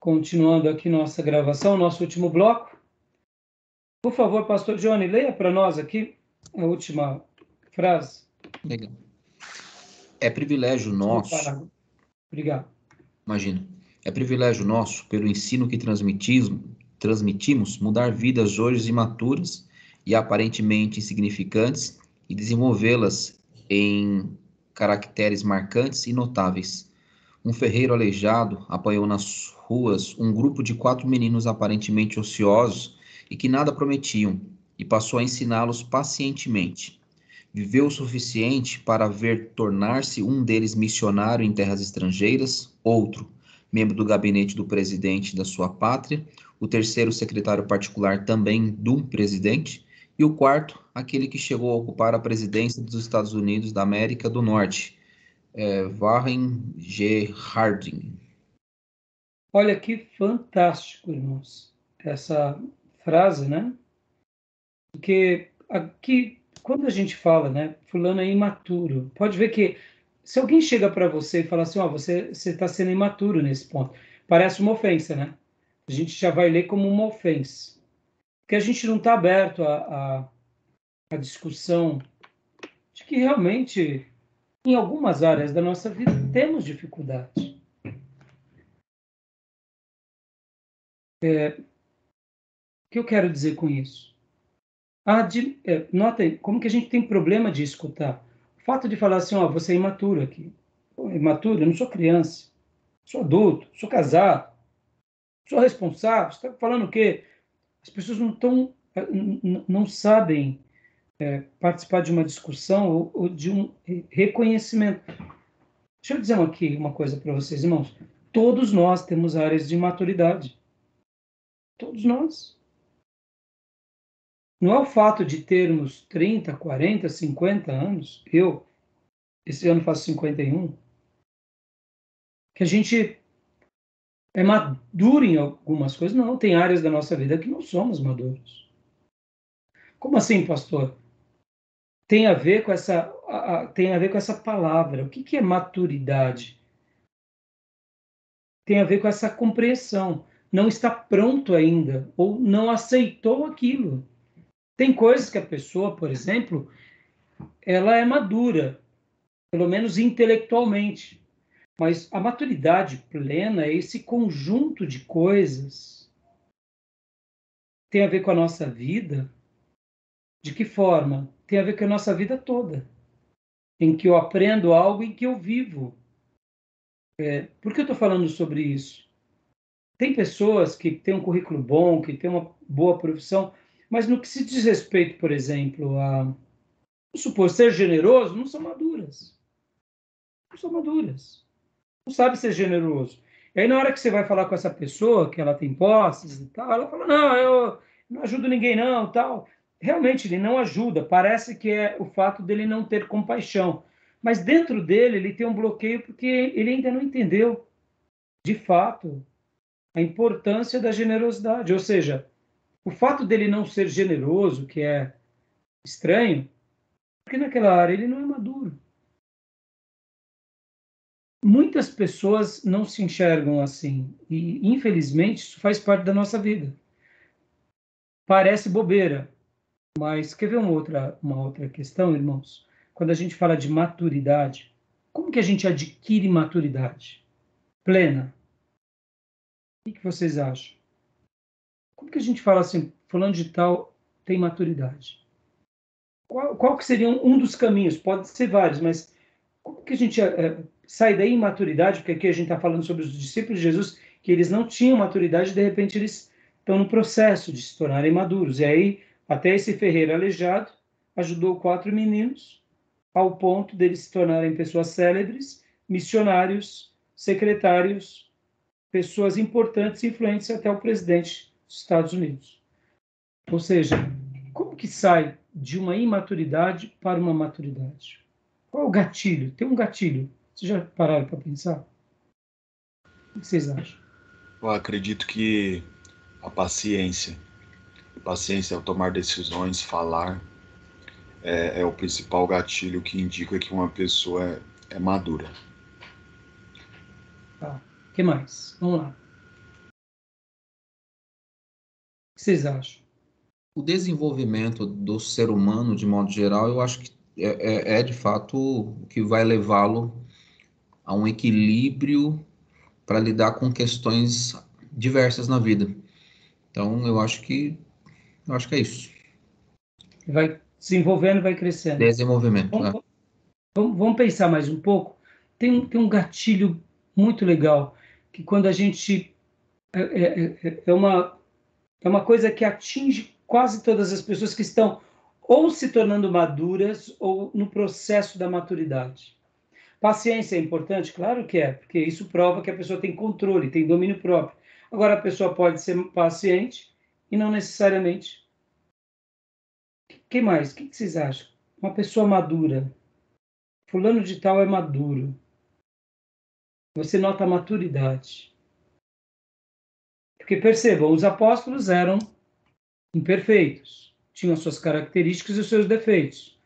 Continuando aqui nossa gravação, nosso último bloco. Por favor, pastor Johnny, leia para nós aqui a última frase. Legal. É privilégio nosso. Obrigado. Imagina. É privilégio nosso, pelo ensino que transmitimos, mudar vidas hoje imaturas e aparentemente insignificantes e desenvolvê-las em caracteres marcantes e notáveis. Um ferreiro aleijado apanhou nas ruas um grupo de 4 meninos aparentemente ociosos e que nada prometiam, e passou a ensiná-los pacientemente. Viveu o suficiente para ver tornar-se um deles missionário em terras estrangeiras, outro, membro do gabinete do presidente da sua pátria, o terceiro, secretário particular também de um presidente, e o quarto, aquele que chegou a ocupar a presidência dos Estados Unidos da América do Norte, Warren G. Harding. Olha que fantástico, irmãos, essa frase, né? Porque aqui, quando a gente fala, né, fulano é imaturo, pode ver que se alguém chega para você e fala assim, ó, você está sendo imaturo nesse ponto, parece uma ofensa, né? A gente já vai ler como uma ofensa. Porque a gente não está aberto à discussão de que realmente, em algumas áreas da nossa vida, temos dificuldade. O que eu quero dizer com isso? Notem como que a gente tem problema de escutar. O fato de falar assim, ó, você é imaturo aqui. Pô, imaturo? Eu não sou criança. Sou adulto, sou casado, sou responsável. Você está falando o quê? As pessoas não sabem participar de uma discussão ou de um reconhecimento. Deixa eu dizer aqui uma coisa para vocês, irmãos. Todos nós temos áreas de imaturidade. Todos nós. Não é o fato de termos 30, 40, 50 anos, esse ano faço 51, que a gente é maduro em algumas coisas. Não, tem áreas da nossa vida que não somos maduros. Como assim, pastor? Tem a ver com essa palavra. O que é maturidade? Tem a ver com essa compreensão. Não está pronto ainda, ou não aceitou aquilo. Tem coisas que a pessoa, por exemplo, ela é madura, pelo menos intelectualmente. Mas a maturidade plena é esse conjunto de coisas. Tem a ver com a nossa vida. De que forma? Tem a ver com a nossa vida toda. Em que eu aprendo algo, em que eu vivo. Por que eu estou falando sobre isso? Tem pessoas que têm um currículo bom, que têm uma boa profissão, mas no que se diz respeito, por exemplo, vamos supor, ser generoso, não são maduras. Não são maduras. Não sabe ser generoso. E aí, na hora que você vai falar com essa pessoa, que ela tem posses e tal, ela fala, não, eu não ajudo ninguém não, tal. Realmente, ele não ajuda. Parece que é o fato dele não ter compaixão. Mas dentro dele, ele tem um bloqueio porque ele ainda não entendeu, de fato, a importância da generosidade. Ou seja, o fato dele não ser generoso, que é estranho, porque naquela área ele não é maduro. Muitas pessoas não se enxergam assim, e infelizmente isso faz parte da nossa vida. Parece bobeira, mas quer ver uma outra questão, irmãos? Quando a gente fala de maturidade, como que a gente adquire maturidade plena? O que vocês acham? Como que a gente fala assim, fulano de tal tem maturidade? Qual que seria um dos caminhos? Pode ser vários, mas como que a gente sai da imaturidade? Porque aqui a gente está falando sobre os discípulos de Jesus, que eles não tinham maturidade, de repente eles estão no processo de se tornarem maduros. E aí, até esse ferreiro aleijado ajudou 4 meninos ao ponto deles se tornarem pessoas célebres, missionários, secretários, pessoas importantes e influentes até o presidente dos Estados Unidos. Ou seja, como que sai de uma imaturidade para uma maturidade? Qual é o gatilho? Tem um gatilho. Vocês já pararam para pensar? O que vocês acham? Eu acredito que a paciência ao tomar decisões, falar, é o principal gatilho que indica que uma pessoa é madura. Tá. O que mais? Vamos lá. vocês acham? O desenvolvimento do ser humano, de modo geral, eu acho que é de fato o que vai levá-lo a um equilíbrio para lidar com questões diversas na vida. Então, eu acho que é isso. Vai desenvolvendo, vai crescendo. Desenvolvimento, né? Vamos pensar mais um pouco. Tem um gatilho muito legal, que quando a gente... É uma coisa que atinge quase todas as pessoas que estão ou se tornando maduras ou no processo da maturidade. Paciência é importante? Claro que é, porque isso prova que a pessoa tem controle, tem domínio próprio. Agora, a pessoa pode ser paciente e não necessariamente. Quem mais? O que vocês acham? Uma pessoa madura. Fulano de tal é maduro. Você nota a maturidade. Porque percebam, os apóstolos eram imperfeitos, tinham suas características e os seus defeitos.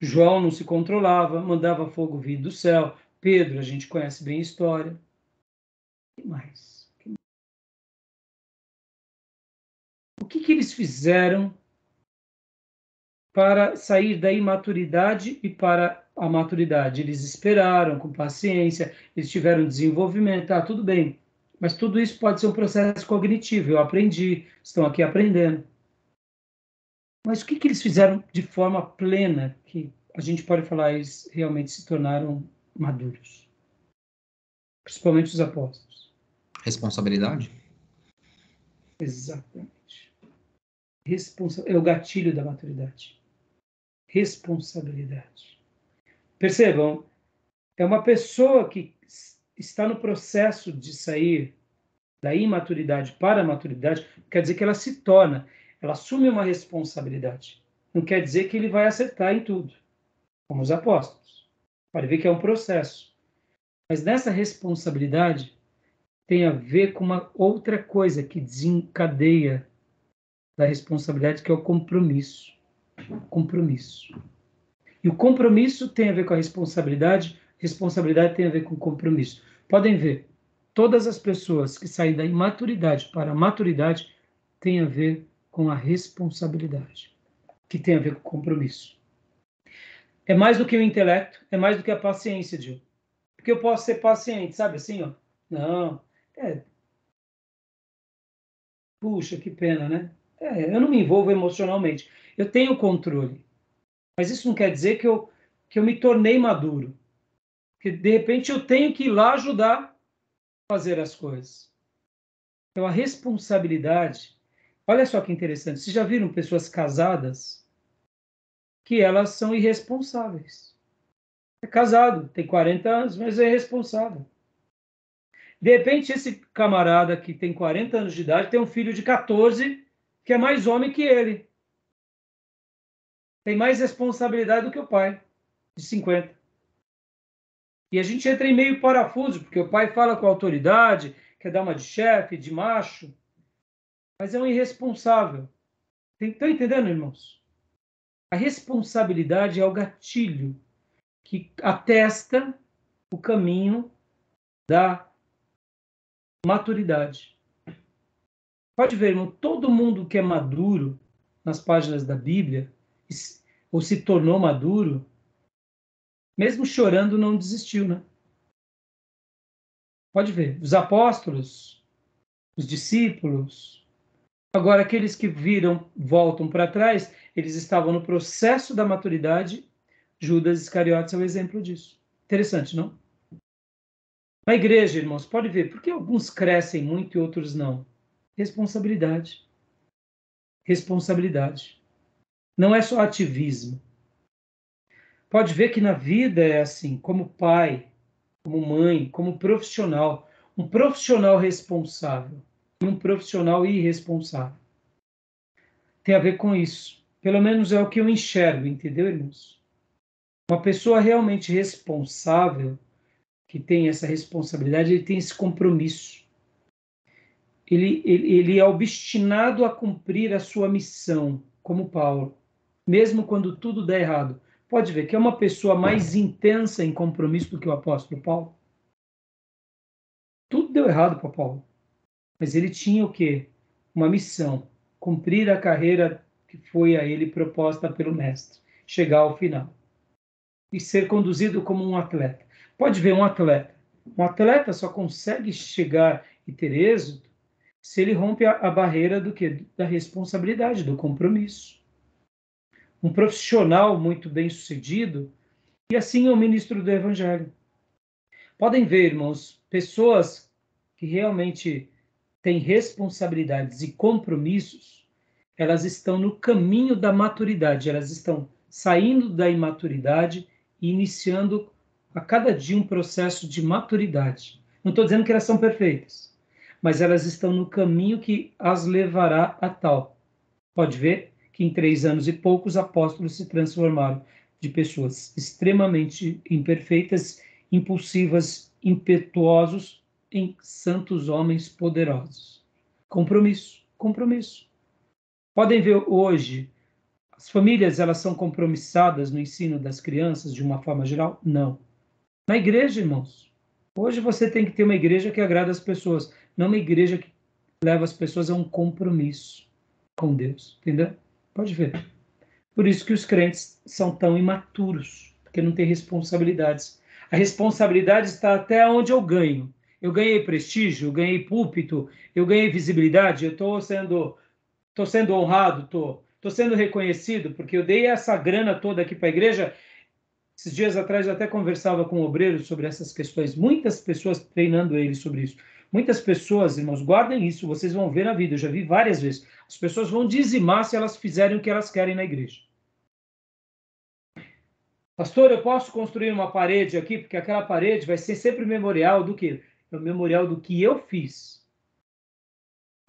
João não se controlava, mandava fogo vir do céu. Pedro, a gente conhece bem a história. O que mais? O que eles fizeram para sair da imaturidade e para a maturidade? Eles esperaram com paciência, eles tiveram desenvolvimento, tá, tudo bem. Mas tudo isso pode ser um processo cognitivo. Eu aprendi, estão aqui aprendendo. Mas o que eles fizeram de forma plena que a gente pode falar eles realmente se tornaram maduros? Principalmente os apóstolos. Responsabilidade? Exatamente. É o gatilho da maturidade. Responsabilidade. Percebam, é uma pessoa que está no processo de sair da imaturidade para a maturidade, quer dizer que ela se torna, ela assume uma responsabilidade. Não quer dizer que ele vai acertar em tudo, como os apóstolos. Pode ver que é um processo. Mas nessa responsabilidade tem a ver com uma outra coisa que desencadeia da responsabilidade, que é o compromisso. Compromisso. E o compromisso tem a ver com a responsabilidade tem a ver com o compromisso. Podem ver, todas as pessoas que saem da imaturidade para a maturidade têm a ver com a responsabilidade, que tem a ver com o compromisso. É mais do que o intelecto, é mais do que a paciência, Gil. Porque eu posso ser paciente, sabe assim, ó? Não, puxa, que pena, né? Eu não me envolvo emocionalmente. Eu tenho controle. Mas isso não quer dizer que eu me tornei maduro. Porque, de repente, eu tenho que ir lá ajudar a fazer as coisas. Então, a responsabilidade... Olha só que interessante. Vocês já viram pessoas casadas que elas são irresponsáveis? É casado, tem 40 anos, mas é irresponsável. De repente, esse camarada que tem 40 anos de idade tem um filho de 14 que é mais homem que ele. Tem mais responsabilidade do que o pai, de 50. E a gente entra em meio parafuso, porque o pai fala com autoridade, quer dar uma de chefe, de macho, mas é um irresponsável. Estão entendendo, irmãos? A responsabilidade é o gatilho que atesta o caminho da maturidade. Pode ver, irmão, todo mundo que é maduro nas páginas da Bíblia, ou se tornou maduro, mesmo chorando, não desistiu, né? Pode ver, os apóstolos, os discípulos. Agora, aqueles que voltam para trás, eles estavam no processo da maturidade. Judas Iscariotes é o exemplo disso. Interessante, não? Na igreja, irmãos, pode ver, por que alguns crescem muito e outros não? Responsabilidade. Responsabilidade. Não é só ativismo. Pode ver que na vida é assim, como pai, como mãe, como profissional. Um profissional responsável e um profissional irresponsável. Tem a ver com isso. Pelo menos é o que eu enxergo, entendeu, irmãos? Uma pessoa realmente responsável, que tem essa responsabilidade, ele tem esse compromisso. Ele é obstinado a cumprir a sua missão, como Paulo, mesmo quando tudo dá errado. Pode ver que é uma pessoa mais intensa em compromisso do que o apóstolo Paulo. Tudo deu errado para Paulo. Mas ele tinha o quê? Uma missão. cumprir a carreira que foi a ele proposta pelo mestre, chegar ao final e ser conduzido como um atleta. Pode ver um atleta só consegue chegar e ter êxito se ele rompe a barreira da responsabilidade, do compromisso. Um profissional muito bem sucedido, e assim é o ministro do Evangelho. Podem ver, irmãos, pessoas que realmente têm responsabilidades e compromissos, elas estão no caminho da maturidade, elas estão saindo da imaturidade e iniciando a cada dia um processo de maturidade. Não estou dizendo que elas são perfeitas, mas elas estão no caminho que as levará a tal. Pode ver que em 3 anos e pouco os apóstolos se transformaram de pessoas extremamente imperfeitas, impulsivas, impetuosos, em santos homens poderosos. Compromisso, compromisso. Podem ver hoje, as famílias elas são compromissadas no ensino das crianças de uma forma geral? Não. Na igreja, irmãos, hoje você tem que ter uma igreja que agrada as pessoas, não uma igreja que leva as pessoas a um compromisso com Deus, entendeu? Pode ver. Por isso que os crentes são tão imaturos, porque não têm responsabilidades. A responsabilidade está até onde eu ganho. Eu ganhei prestígio, eu ganhei púlpito, eu ganhei visibilidade, eu estou sendo honrado, estou sendo reconhecido, porque eu dei essa grana toda aqui para a igreja. Esses dias atrás eu até conversava com obreiros sobre essas questões, muitas pessoas treinando eles sobre isso. Muitas pessoas, irmãos, guardem isso, vocês vão ver na vida, eu já vi várias vezes. As pessoas vão dizimar se elas fizerem o que elas querem na igreja. Pastor, eu posso construir uma parede aqui, porque aquela parede vai ser sempre memorial do quê? É o memorial do que eu fiz.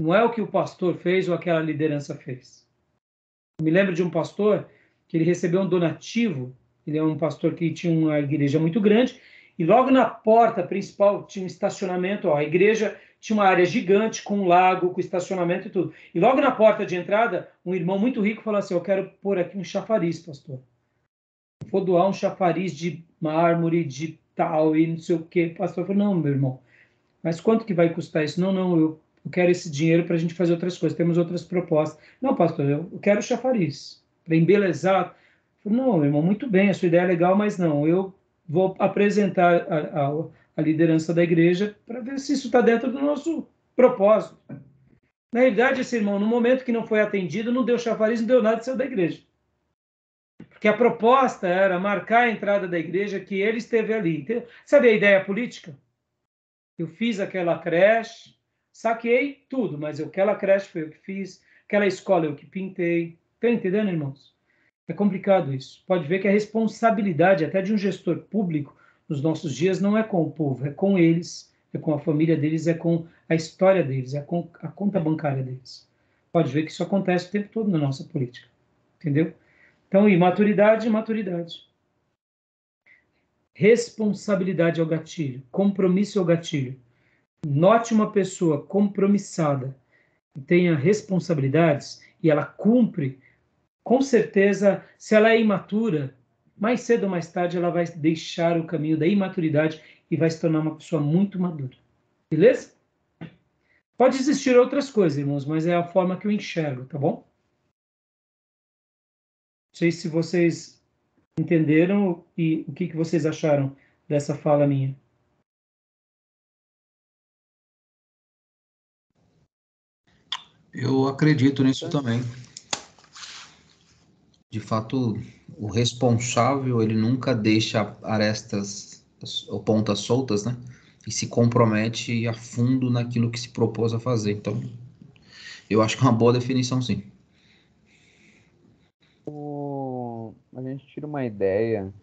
Não é o que o pastor fez ou aquela liderança fez. Eu me lembro de um pastor que ele recebeu um donativo. Ele é um pastor que tinha uma igreja muito grande, e logo na porta principal tinha um estacionamento. Ó, a igreja tinha uma área gigante, com um lago, com estacionamento e tudo. E logo na porta de entrada, um irmão muito rico falou assim: eu quero pôr aqui um chafariz, pastor. Vou doar um chafariz de mármore, de tal, e não sei o quê. O pastor falou: não, meu irmão, mas quanto que vai custar isso? Não, eu quero esse dinheiro para a gente fazer outras coisas, temos outras propostas. Não, pastor, eu quero chafariz, para embelezar. Não, irmão, muito bem, a sua ideia é legal, mas não, eu vou apresentar a liderança da igreja para ver se isso está dentro do nosso propósito. Na realidade, esse irmão, no momento que não foi atendido, não deu chafariz, não deu nada de saiu da igreja. Porque a proposta era marcar a entrada da igreja que ele esteve ali. Sabe a ideia política? Eu fiz aquela creche, saquei tudo, mas aquela creche foi eu que fiz, aquela escola eu que pintei. Está entendendo, irmãos? É complicado isso. Pode ver que a responsabilidade até de um gestor público nos nossos dias não é com o povo, é com eles, é com a família deles, é com a história deles, é com a conta bancária deles. Pode ver que isso acontece o tempo todo na nossa política. Entendeu? Então, imaturidade, maturidade. Responsabilidade é o gatilho, compromisso é o gatilho. Note uma pessoa compromissada, que tenha responsabilidades e ela cumpre, com certeza, se ela é imatura, mais cedo ou mais tarde ela vai deixar o caminho da imaturidade e vai se tornar uma pessoa muito madura. Beleza? Pode existir outras coisas, irmãos, mas é a forma que eu enxergo, tá bom? Não sei se vocês entenderam e o que vocês acharam dessa fala minha. Eu acredito nisso também. De fato, o responsável, ele nunca deixa arestas ou pontas soltas, né? E se compromete a fundo naquilo que se propôs a fazer. Então, eu acho que é uma boa definição, sim. A gente tira uma ideia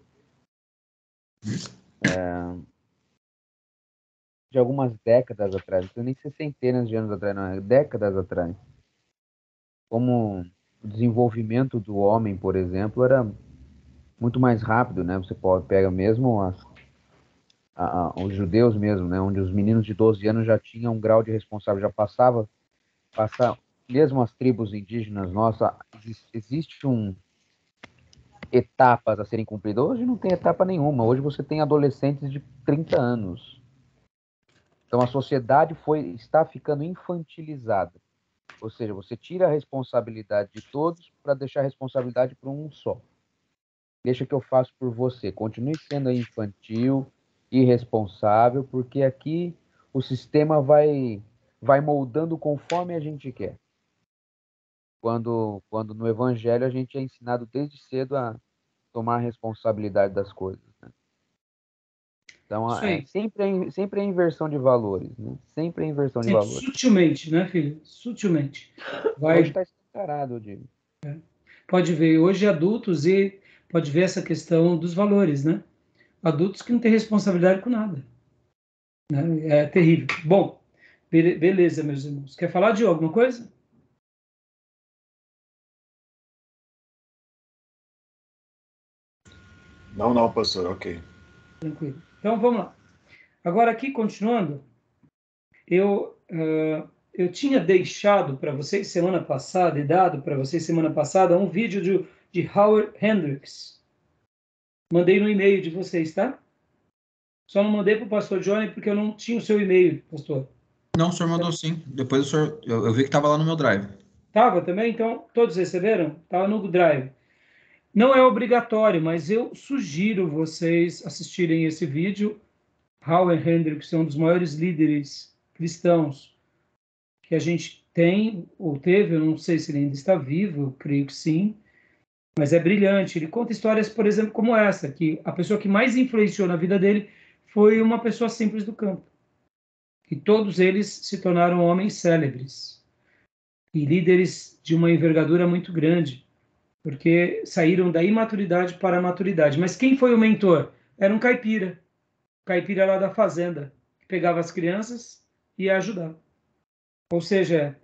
de algumas décadas atrás, não nem ser centenas de anos atrás, não, é décadas atrás. Como o desenvolvimento do homem, por exemplo, era muito mais rápido, né? Você pega mesmo os judeus mesmo, né? Onde os meninos de 12 anos já tinham um grau de responsável, já passava mesmo as tribos indígenas, nossa, existe etapas a serem cumpridas. Hoje não tem etapa nenhuma, hoje você tem adolescentes de 30 anos. Então a sociedade está ficando infantilizada. Ou seja, você tira a responsabilidade de todos para deixar a responsabilidade para um só. Deixa que eu faço por você. Continue sendo aí infantil, irresponsável, porque aqui o sistema vai moldando conforme a gente quer. Quando no Evangelho a gente é ensinado desde cedo a tomar a responsabilidade das coisas, né? Então, Isso aí. sempre é inversão de valores, né? Sempre é inversão de Sempre valores. sutilmente, né, filho? Sutilmente. Hoje está escancarado, eu digo. Pode ver, hoje adultos, e pode ver essa questão dos valores, né? Adultos que não têm responsabilidade com nada, né? É terrível. Bom, beleza, meus irmãos. Quer falar de alguma coisa? Não, pastor, ok. Tranquilo. Então, vamos lá. Agora, aqui, continuando, eu tinha deixado para vocês semana passada, e dado para vocês semana passada, um vídeo de Howard Hendricks. Mandei no e-mail de vocês, tá? Só não mandei para o pastor Johnny porque eu não tinha o seu e-mail, pastor. Não, o senhor mandou sim. Depois o senhor, eu vi que estava lá no meu drive. Tava também? Então, todos receberam? Tava no Drive. Não é obrigatório, mas eu sugiro vocês assistirem esse vídeo. Howard Hendricks é um dos maiores líderes cristãos que a gente tem, ou teve, eu não sei se ele ainda está vivo, eu creio que sim, mas é brilhante. Ele conta histórias, por exemplo, como essa, que a pessoa que mais influenciou na vida dele foi uma pessoa simples do campo. E todos eles se tornaram homens célebres e líderes de uma envergadura muito grande, porque saíram da imaturidade para a maturidade. Mas quem foi o mentor? Era um caipira lá da fazenda, que pegava as crianças e ia ajudar. Ou seja,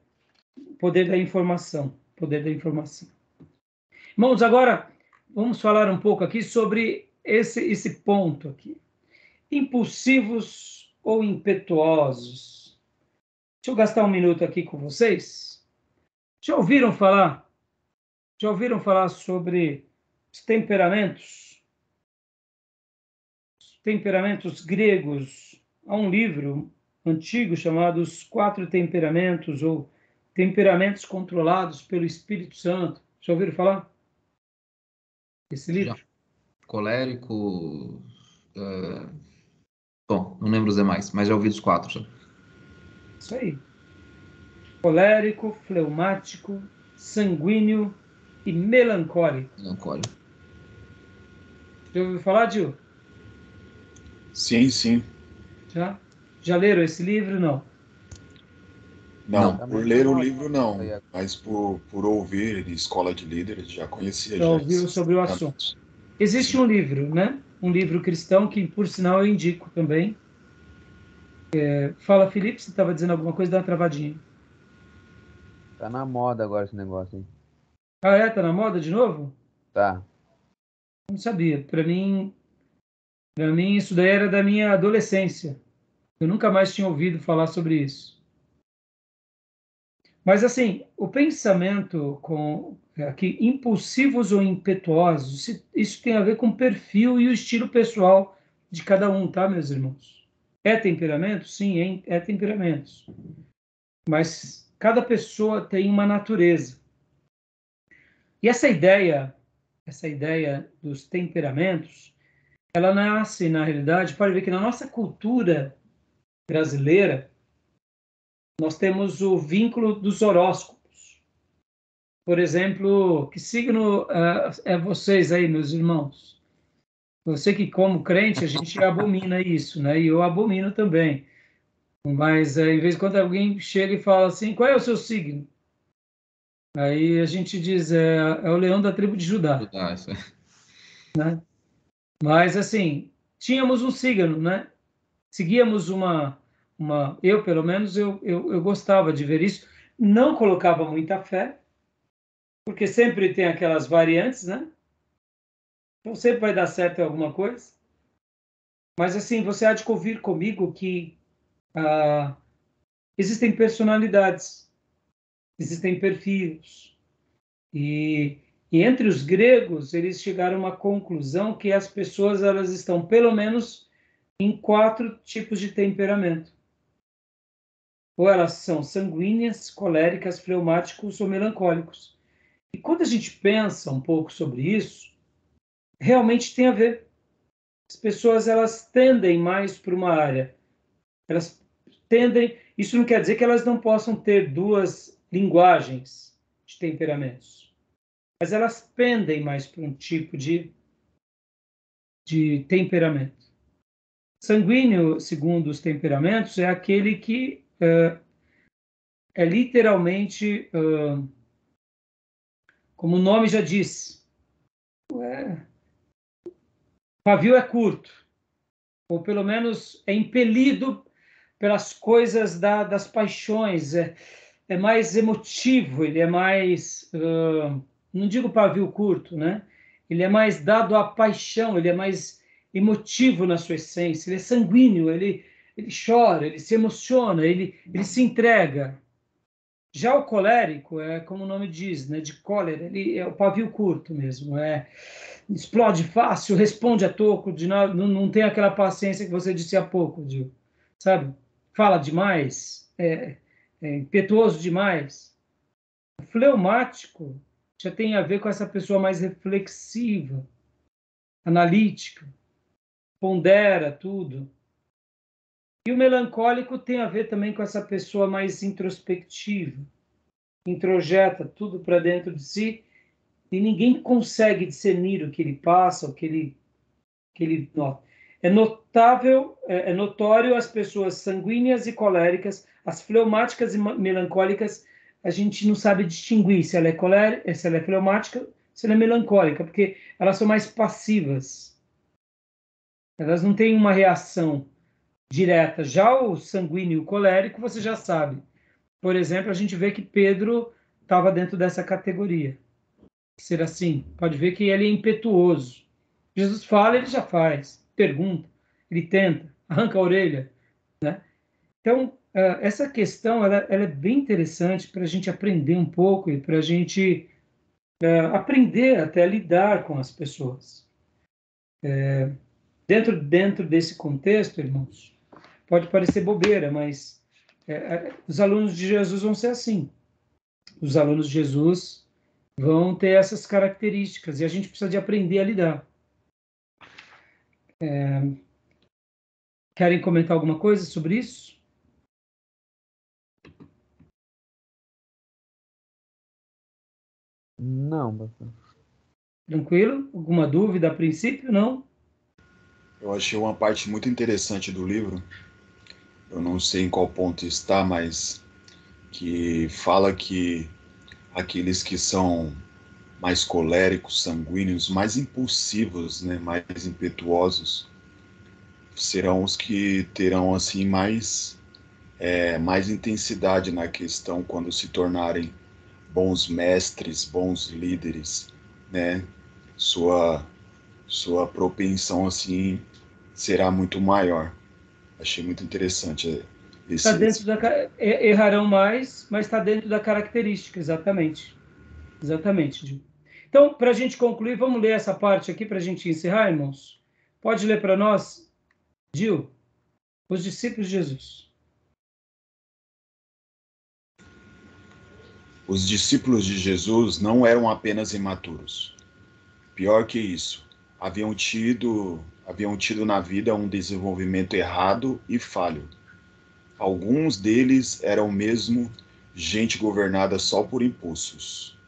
poder da informação, poder da informação. Irmãos, agora vamos falar um pouco aqui sobre esse ponto aqui. Impulsivos ou impetuosos? Deixa eu gastar um minuto aqui com vocês. Já ouviram falar? Já ouviram falar sobre os temperamentos? Os temperamentos gregos. Há um livro antigo chamado Os Quatro Temperamentos ou Temperamentos Controlados pelo Espírito Santo. Já ouviram falar desse Já. livro? Colérico. Bom, não lembro os demais, mas já ouvi dos quatro. Já. Isso aí. Colérico, fleumático, sanguíneo e melancólico. Melancólico. Já ouviu falar, Gil? Sim. Já? Já leram esse livro? Não. Não, Tá por meio ler na o moda livro isso não, aí agora. mas por ouvir de escola de líderes já conhecia Já já ouviu esses sobre o assunto? temperamentos. Existe Sim. um livro, né? Um livro cristão que, por sinal, eu indico também. Fala, Felipe, você estava dizendo alguma coisa, dá uma travadinha. Tá na moda agora esse negócio, hein? Ah, é? Tá na moda de novo? Tá. Não sabia. Para mim, isso daí era da minha adolescência. Eu nunca mais tinha ouvido falar sobre isso. Mas, assim, o pensamento com aqui, impulsivos ou impetuosos, isso tem a ver com o perfil e o estilo pessoal de cada um, tá, meus irmãos? É temperamento? Sim, é temperamentos. Mas cada pessoa tem uma natureza. E essa ideia dos temperamentos, ela nasce, na realidade, pode ver que na nossa cultura brasileira, nós temos o vínculo dos horóscopos. Por exemplo, que signo é vocês aí, meus irmãos? Você que, como crente, a gente abomina isso, né? E eu abomino também. Mas, em vez de quando alguém chega e fala assim, qual é o seu signo? Aí a gente diz, é o leão da tribo de Judá. Ajudar, isso aí. Mas, assim, tínhamos um signo, né? Seguíamos eu, pelo menos, eu gostava de ver isso. Não colocava muita fé, porque sempre tem aquelas variantes, né? Então sempre vai dar certo em alguma coisa. Mas, assim, você há de convir comigo que ah, existem personalidades, existem perfis. E entre os gregos, eles chegaram a uma conclusão que as pessoas elas estão, pelo menos, em 4 tipos de temperamento. ou elas são sanguíneas, coléricas, fleumáticos ou melancólicos. E quando a gente pensa um pouco sobre isso, realmente tem a ver. As pessoas, elas tendem mais para uma área. Elas tendem... Isso não quer dizer que elas não possam ter duas linguagens de temperamentos, mas elas pendem mais para um tipo de temperamento. Sanguíneo, segundo os temperamentos, é aquele que é literalmente, como o nome já diz, pavio é curto, ou pelo menos é impelido pelas coisas das paixões, é mais emotivo, ele é mais, não digo pavio curto, né? Ele é mais dado à paixão, ele é mais emotivo na sua essência, ele é sanguíneo, ele chora, ele se emociona, ele se entrega. Já o colérico é como o nome diz, né, de cólera, ele é o pavio curto mesmo, explode fácil, responde a toco, não tem aquela paciência que você disse há pouco, sabe? Fala demais, é impetuoso demais. O fleumático já tem a ver com essa pessoa mais reflexiva, analítica, pondera tudo. E o melancólico tem a ver também com essa pessoa mais introspectiva, introjeta tudo para dentro de si e ninguém consegue discernir o que ele passa, o que ele nota. É notável, é notório as pessoas sanguíneas e coléricas, as fleumáticas e melancólicas, a gente não sabe distinguir se ela é colérica, se ela é fleumática, se ela é melancólica, porque elas são mais passivas. Elas não têm uma reação direta. Já o sanguíneo e o colérico, você já sabe. Por exemplo, a gente vê que Pedro estava dentro dessa categoria. Ser assim, pode ver que ele é impetuoso. Jesus fala, ele já faz. Pergunta, ele tenta, arranca a orelha, né? Então, essa questão ela é bem interessante para a gente aprender um pouco e para a gente aprender até a lidar com as pessoas. Dentro desse contexto, irmãos, pode parecer bobeira, mas os alunos de Jesus vão ser assim. Os alunos de Jesus vão ter essas características e a gente precisa de aprender a lidar. Querem comentar alguma coisa sobre isso? Não, pastor. Tranquilo? Alguma dúvida a princípio? Não? Eu achei uma parte muito interessante do livro, eu não sei em qual ponto está, mas que fala que aqueles que são mais coléricos, sanguíneos, mais impulsivos, né, mais impetuosos, serão os que terão assim mais intensidade na questão quando se tornarem bons mestres, bons líderes, né? Sua propensão assim será muito maior. Achei muito interessante Está dentro esse. errarão mais, mas está dentro da característica, exatamente. Exatamente, Gil. Então, para a gente concluir, vamos ler essa parte aqui para a gente encerrar, irmãos? Pode ler para nós, Gil? Os discípulos de Jesus. Os discípulos de Jesus não eram apenas imaturos. Pior que isso, haviam tido na vida um desenvolvimento errado e falho. Alguns deles eram mesmo gente governada só por impulsos.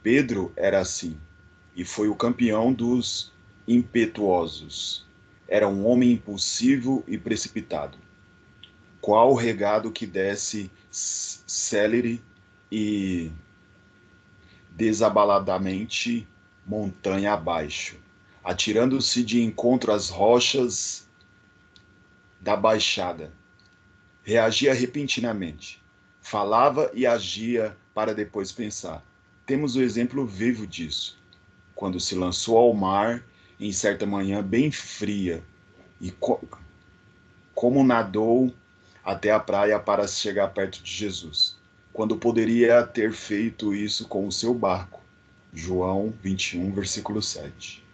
Pedro era assim, e foi o campeão dos impetuosos. Era um homem impulsivo e precipitado. Qual regado que desce célere e desabaladamente montanha abaixo, atirando-se de encontro às rochas da baixada. Reagia repentinamente. Falava e agia para depois pensar. Temos o exemplo vivo disso, quando se lançou ao mar em certa manhã bem fria e como nadou até a praia para chegar perto de Jesus, quando poderia ter feito isso com o seu barco. João 21, versículo 7.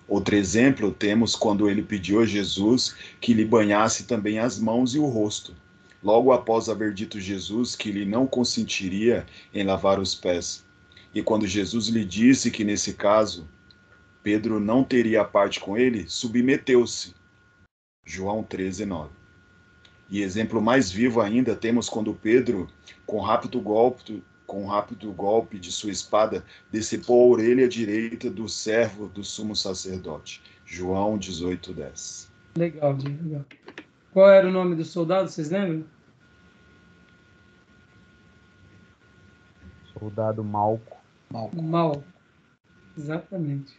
Outro exemplo temos quando ele pediu a Jesus que lhe banhasse também as mãos e o rosto, logo após haver dito Jesus que lhe não consentiria em lavar os pés. E quando Jesus lhe disse que, nesse caso, Pedro não teria parte com ele, submeteu-se. João 13:9. E exemplo mais vivo ainda temos quando Pedro, com rápido golpe de sua espada, decepou a orelha direita do servo do sumo sacerdote. João 18:10. Legal, legal. Qual era o nome do soldado, vocês lembram? Soldado Malco. Mal. Exatamente.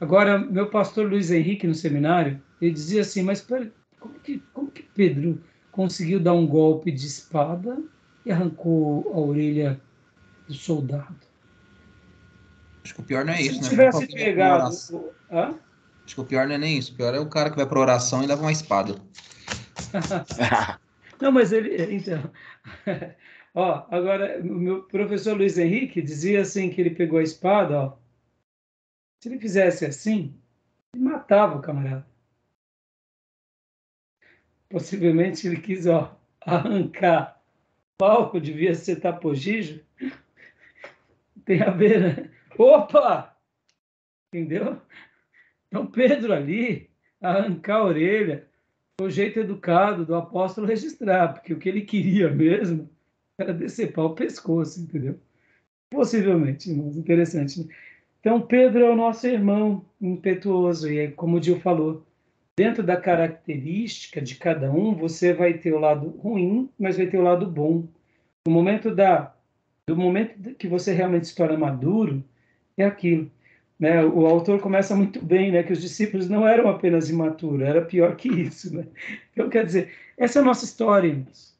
Agora, meu pastor Luiz Henrique, no seminário, ele dizia assim, mas pera, como que Pedro conseguiu dar um golpe de espada e arrancou a orelha do soldado? Acho que o pior não é isso, né? Se tivesse pegado... Acho que o pior não é nem isso. O pior é o cara que vai para oração e leva uma espada. Não, mas ele... Então... Ó, agora, o meu professor Luiz Henrique dizia assim que ele pegou a espada, ó. Se ele fizesse assim, ele matava o camarada. Possivelmente ele quis, ó, arrancar o palco, devia ser tapogijo. Tem a ver, né? Opa! Entendeu? Então, Pedro ali, arrancar a orelha, foi o jeito educado do apóstolo registrar, porque o que ele queria mesmo era decepar o pescoço, entendeu? Possivelmente, irmãos, interessante, né? Então, Pedro é o nosso irmão impetuoso, e como o Gil falou, dentro da característica de cada um, você vai ter o lado ruim, mas vai ter o lado bom. No momento do momento que você realmente se torna maduro, é aquilo. Né? O autor começa muito bem, né? Que os discípulos não eram apenas imaturos, era pior que isso. Né? Então, quer dizer, essa é a nossa história, irmãos.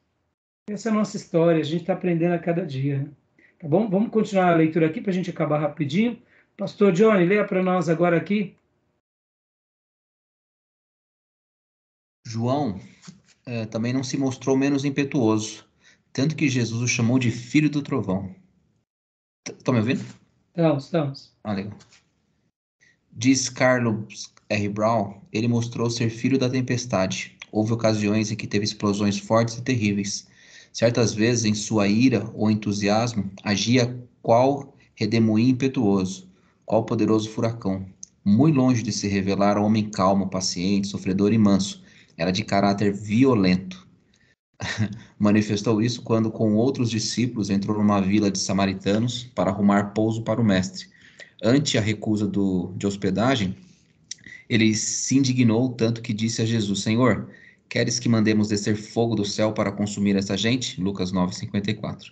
Essa é a nossa história, a gente está aprendendo a cada dia. Né? Tá bom? Vamos continuar a leitura aqui para a gente acabar rapidinho. Pastor Johnny, leia para nós agora aqui. João também não se mostrou menos impetuoso, tanto que Jesus o chamou de filho do trovão. Estão me ouvindo? Estamos. Ah, legal. Diz Carlos R. Brown, ele mostrou ser filho da tempestade. Houve ocasiões em que teve explosões fortes e terríveis. Certas vezes, em sua ira ou entusiasmo, agia qual redemoinho impetuoso, qual poderoso furacão. Muito longe de se revelar homem calmo, paciente, sofredor e manso, era de caráter violento. Manifestou isso quando, com outros discípulos, entrou numa vila de samaritanos para arrumar pouso para o mestre. Ante a recusa de hospedagem, ele se indignou tanto que disse a Jesus: Senhor, queres que mandemos descer fogo do céu para consumir essa gente? Lucas 9:54.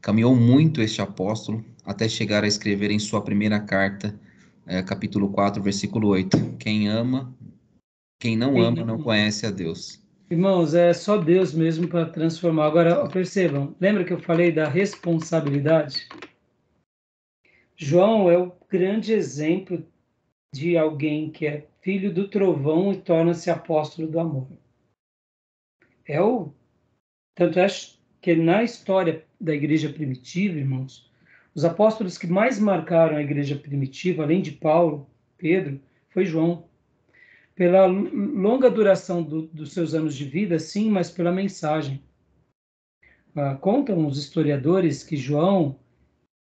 Caminhou muito este apóstolo até chegar a escrever em sua primeira carta, capítulo 4, versículo 8: Quem não ama não conhece a Deus. Irmãos, é só Deus mesmo para transformar. Agora, percebam, lembra que eu falei da responsabilidade? João é o grande exemplo de alguém que é filho do trovão e torna-se apóstolo do amor. Tanto é que na história da igreja primitiva, irmãos, os apóstolos que mais marcaram a igreja primitiva, além de Paulo, Pedro, foi João. Pela longa duração dos seus anos de vida, sim, mas pela mensagem. Contam os historiadores que João,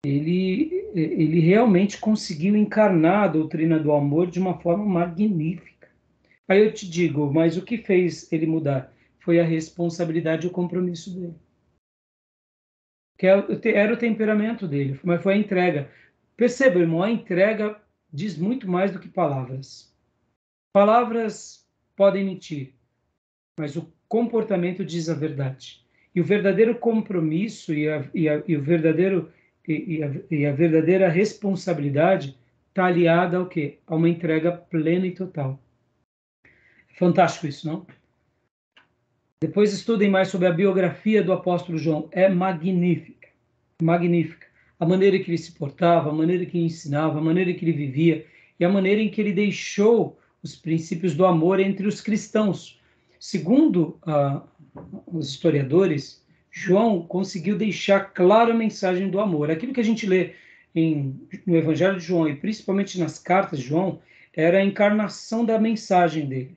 ele realmente conseguiu encarnar a doutrina do amor de uma forma magnífica. Aí eu te digo, mas o que fez ele mudar? Foi a responsabilidade e o compromisso dele. Que era o temperamento dele, mas foi a entrega. Perceba, irmão, a entrega diz muito mais do que palavras. Palavras podem mentir, mas o comportamento diz a verdade. E o verdadeiro compromisso e a verdadeira responsabilidade está aliada ao quê? A uma entrega plena e total. É fantástico isso, não? Depois estudem mais sobre a biografia do apóstolo João. É magnífica. Magnífica. A maneira que ele se portava, a maneira que ele ensinava, a maneira que ele vivia e a maneira em que ele deixou os princípios do amor entre os cristãos. Segundo os historiadores, João conseguiu deixar clara a mensagem do amor. Aquilo que a gente lê no Evangelho de João, e principalmente nas cartas de João, era a encarnação da mensagem dele.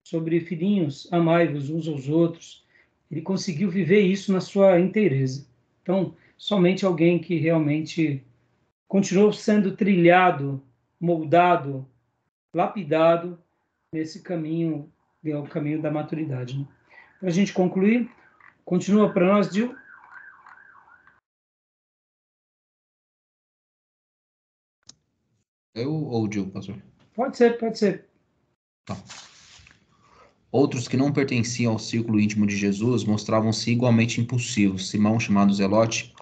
Sobre filhinhos, amai-vos uns aos outros. ele conseguiu viver isso na sua inteireza. Então, somente alguém que realmente continuou sendo trilhado, moldado, lapidado nesse caminho, que é o caminho da maturidade. Né? Para a gente concluir, continua para nós, Gil. Eu ou o Gil, pastor? Pode ser, pode ser. Tá. Outros que não pertenciam ao círculo íntimo de Jesus mostravam-se igualmente impulsivos. Simão, chamado Zelote,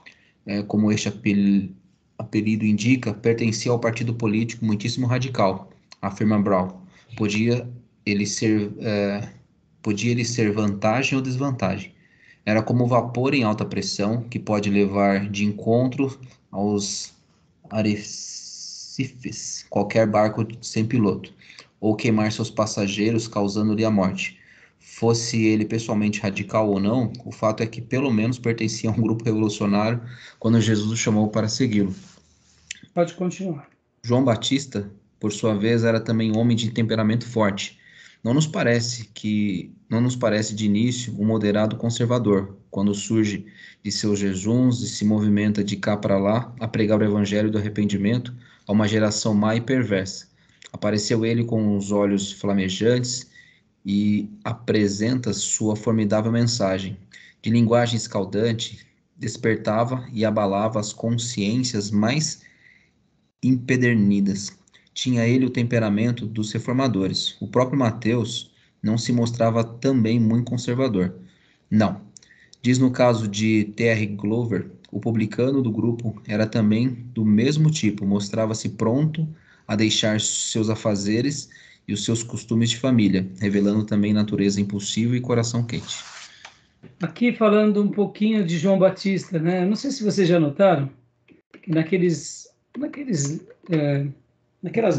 como este apelido indica, pertencia ao partido político muitíssimo radical, afirma Brown. Podia ele ser vantagem ou desvantagem. Era como vapor em alta pressão, que pode levar de encontro aos arrecifes qualquer barco sem piloto, ou queimar seus passageiros, causando-lhe a morte. Fosse ele pessoalmente radical ou não, o fato é que pelo menos pertencia a um grupo revolucionário quando Jesus o chamou para segui-lo. Pode continuar. João Batista, por sua vez, era também homem de temperamento forte. Não nos parece de início um moderado conservador, quando surge de seus jejuns e se movimenta de cá para lá a pregar o evangelho do arrependimento a uma geração má e perversa. Apareceu ele com os olhos flamejantes e apresenta sua formidável mensagem. De linguagem escaldante, despertava e abalava as consciências mais empedernidas. Tinha ele o temperamento dos reformadores. O próprio Mateus não se mostrava também muito conservador. Não. Diz no caso de T.R. Glover, o publicano do grupo era também do mesmo tipo, mostrava-se pronto a deixar seus afazeres e os seus costumes de família, revelando também natureza impulsiva e coração quente. Aqui falando um pouquinho de João Batista, né? Não sei se vocês já notaram que naquelas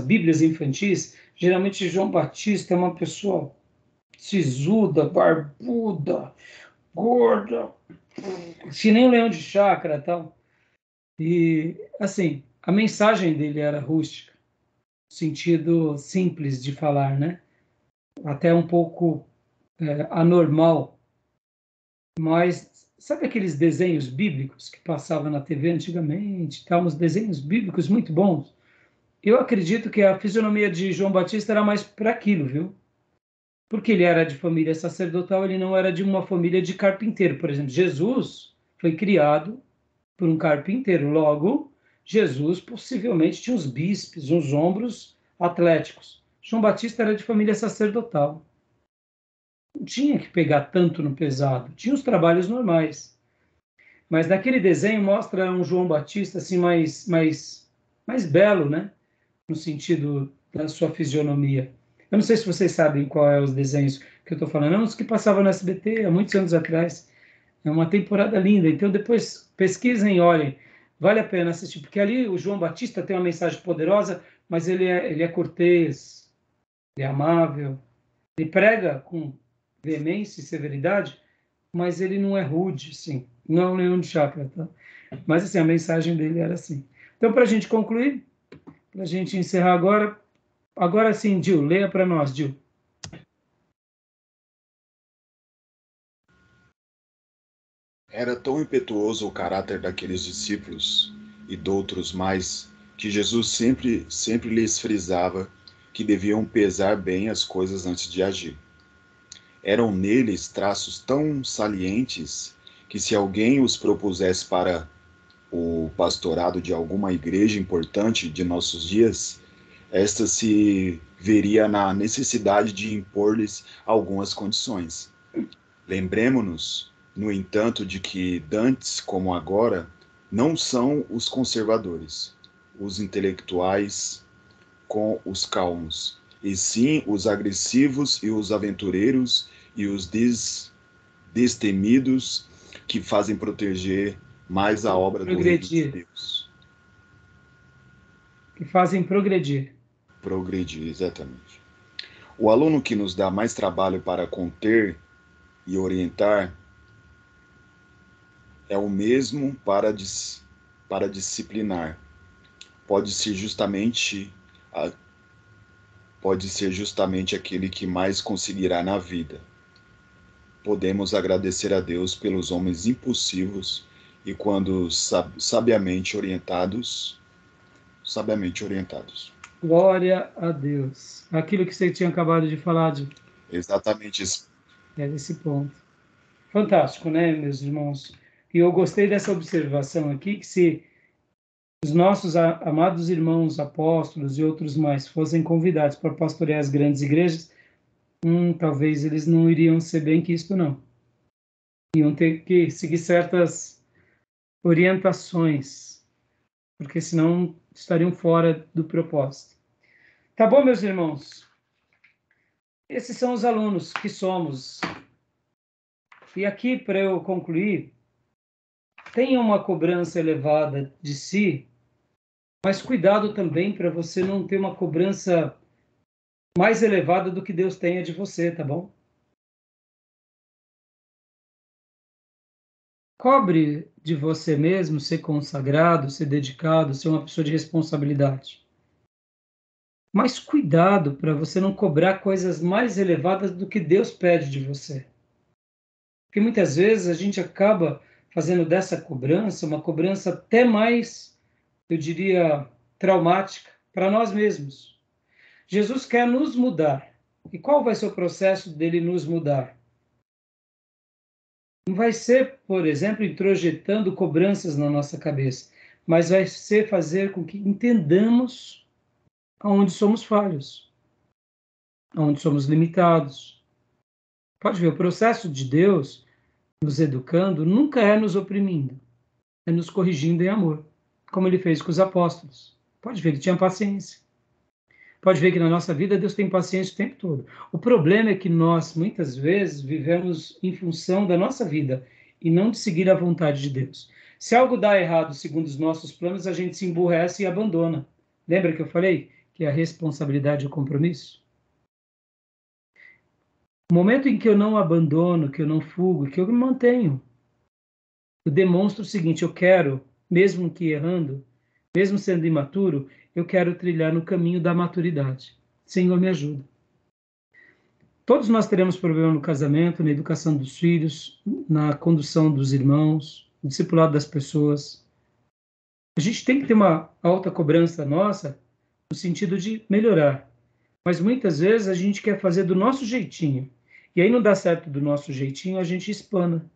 Bíblias infantis, geralmente João Batista é uma pessoa sisuda, barbuda, gorda, que nem um leão de chácara, tal. E assim, a mensagem dele era rústica, sentido simples de falar, né? Até um pouco anormal. Mas sabe aqueles desenhos bíblicos que passavam na TV antigamente, tal, uns desenhos bíblicos muito bons? Eu acredito que a fisionomia de João Batista era mais para aquilo, viu? Porque ele era de família sacerdotal, ele não era de uma família de carpinteiro. Por exemplo, Jesus foi criado por um carpinteiro. Logo, Jesus possivelmente tinha uns bíceps, uns ombros atléticos. João Batista era de família sacerdotal. Não tinha que pegar tanto no pesado. Tinha os trabalhos normais. Mas naquele desenho mostra um João Batista assim mais belo, né? No sentido da sua fisionomia. Eu não sei se vocês sabem qual é os desenhos que eu estou falando. É uns que passavam no SBT há muitos anos atrás. É uma temporada linda. Então depois pesquisem e olhem. Vale a pena assistir, porque ali o João Batista tem uma mensagem poderosa, mas ele é cortês, ele é amável, ele prega com veemência e severidade, mas ele não é rude, sim. Não é um leão de chácara, tá? Mas assim, a mensagem dele era assim. Então, para a gente concluir, para a gente encerrar agora sim, Gil, leia para nós, Gil. Era tão impetuoso o caráter daqueles discípulos e doutros mais que Jesus sempre lhes frisava que deviam pesar bem as coisas antes de agir. Eram neles traços tão salientes que se alguém os propusesse para o pastorado de alguma igreja importante de nossos dias, esta se veria na necessidade de impor-lhes algumas condições. Lembremo-nos, no entanto, de que dantes como agora não são os conservadores, os intelectuais com os calmos, e sim os agressivos e os aventureiros e os destemidos que fazem proteger mais a obra do reino de Deus. Que fazem progredir. Progredir, exatamente. O aluno que nos dá mais trabalho para conter e orientar é o mesmo para disciplinar. Pode ser justamente aquele que mais conseguirá na vida. podemos agradecer a Deus pelos homens impulsivos e quando sabiamente orientados. Glória a Deus. Aquilo que você tinha acabado de falar, Exatamente isso. é desse ponto. Fantástico, né, meus irmãos? E eu gostei dessa observação aqui, que se os nossos amados irmãos apóstolos e outros mais fossem convidados para pastorear as grandes igrejas, talvez eles não iriam ser bem quisto, não. Iam ter que seguir certas orientações, porque senão estariam fora do propósito. Tá bom, meus irmãos? Esses são os alunos que somos. E aqui, para eu concluir, tenha uma cobrança elevada de si, mas cuidado também para você não ter uma cobrança mais elevada do que Deus tenha de você, tá bom? Cobre de você mesmo ser consagrado, ser dedicado, ser uma pessoa de responsabilidade. Mas cuidado para você não cobrar coisas mais elevadas do que Deus pede de você. Porque muitas vezes a gente acaba fazendo dessa cobrança uma cobrança até mais, eu diria, traumática para nós mesmos. Jesus quer nos mudar. E qual vai ser o processo dele nos mudar? Não vai ser, por exemplo, introjetando cobranças na nossa cabeça, mas vai ser fazer com que entendamos aonde somos falhos, aonde somos limitados. Pode ver, o processo de Deus nos educando nunca é nos oprimindo, é nos corrigindo em amor, como ele fez com os apóstolos. Pode ver, ele tinha paciência. Pode ver que na nossa vida Deus tem paciência o tempo todo. O problema é que nós, muitas vezes, vivemos em função da nossa vida e não de seguir a vontade de Deus. Se algo dá errado segundo os nossos planos, a gente se emburrece e abandona. Lembra que eu falei que a responsabilidade é o compromisso? No momento em que eu não abandono, que eu não fugo, que eu me mantenho, eu demonstro o seguinte: eu quero, mesmo que errando, mesmo sendo imaturo, eu quero trilhar no caminho da maturidade. Senhor, me ajuda. Todos nós teremos problema no casamento, na educação dos filhos, na condução dos irmãos, no discipulado das pessoas. A gente tem que ter uma alta cobrança nossa, no sentido de melhorar. Mas muitas vezes a gente quer fazer do nosso jeitinho. E aí não dá certo do nosso jeitinho, a gente espana.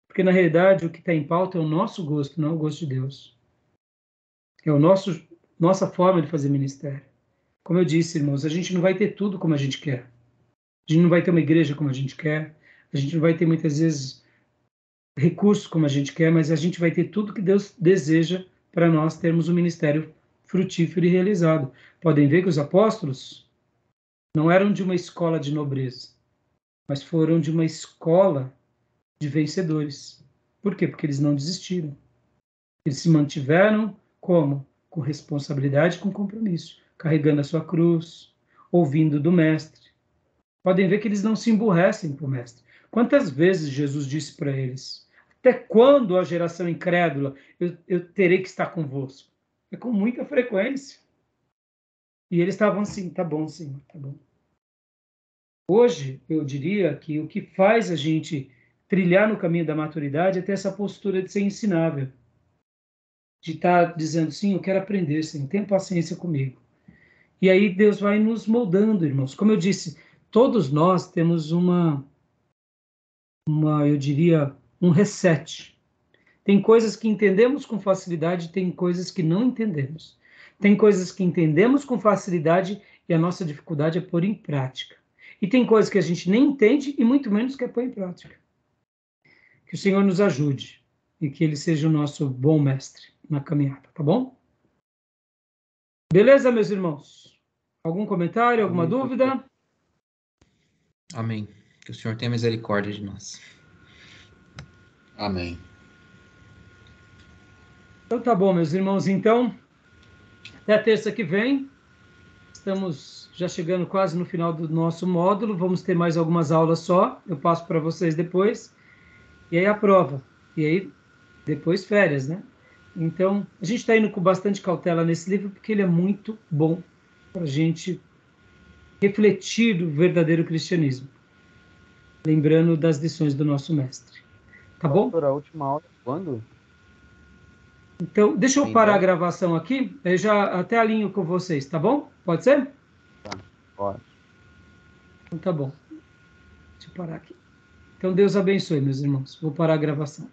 Porque na realidade o que está em pauta é o nosso gosto, não o gosto de Deus. É nossa forma de fazer ministério. Como eu disse, irmãos, a gente não vai ter tudo como a gente quer. A gente não vai ter uma igreja como a gente quer. A gente não vai ter, muitas vezes, recursos como a gente quer, mas a gente vai ter tudo que Deus deseja para nós termos um ministério frutífero e realizado. Podem ver que os apóstolos não eram de uma escola de nobreza, mas foram de uma escola de vencedores. Por quê? Porque eles não desistiram. Eles se mantiveram como? Com responsabilidade e com compromisso, carregando a sua cruz, ouvindo do mestre. Podem ver que eles não se emburrecem para o mestre. Quantas vezes Jesus disse para eles: até quando, a geração incrédula, eu terei que estar convosco? É com muita frequência. E eles estavam assim: tá bom, Senhor, tá bom. Hoje, eu diria que o que faz a gente trilhar no caminho da maturidade é ter essa postura de ser ensinável. De estar dizendo, sim, eu quero aprender, Senhor, tenha paciência comigo. E aí Deus vai nos moldando, irmãos. Como eu disse, todos nós temos eu diria, um reset. Tem coisas que entendemos com facilidade, tem coisas que não entendemos. Tem coisas que entendemos com facilidade e a nossa dificuldade é pôr em prática. E tem coisas que a gente nem entende e muito menos quer pôr em prática. Que o Senhor nos ajude e que Ele seja o nosso bom mestre na caminhada, tá bom? Beleza, meus irmãos? Algum comentário, alguma dúvida? Amém. Que o Senhor tenha misericórdia de nós. Amém. Então tá bom, meus irmãos. Então, até terça que vem. Estamos já chegando quase no final do nosso módulo. Vamos ter mais algumas aulas só. Eu passo para vocês depois. E aí a prova. E aí, depois férias, né? Então, a gente está indo com bastante cautela nesse livro, porque ele é muito bom para a gente refletir o verdadeiro cristianismo. lembrando das lições do nosso mestre. Tá bom? Pastor, a última aula quando? Então, deixa eu Tem parar a ideia? gravação aqui, eu já até alinho com vocês, tá bom? Pode ser? Tá, pode. Então tá bom. Deixa eu parar aqui. Então Deus abençoe, meus irmãos. Vou parar a gravação.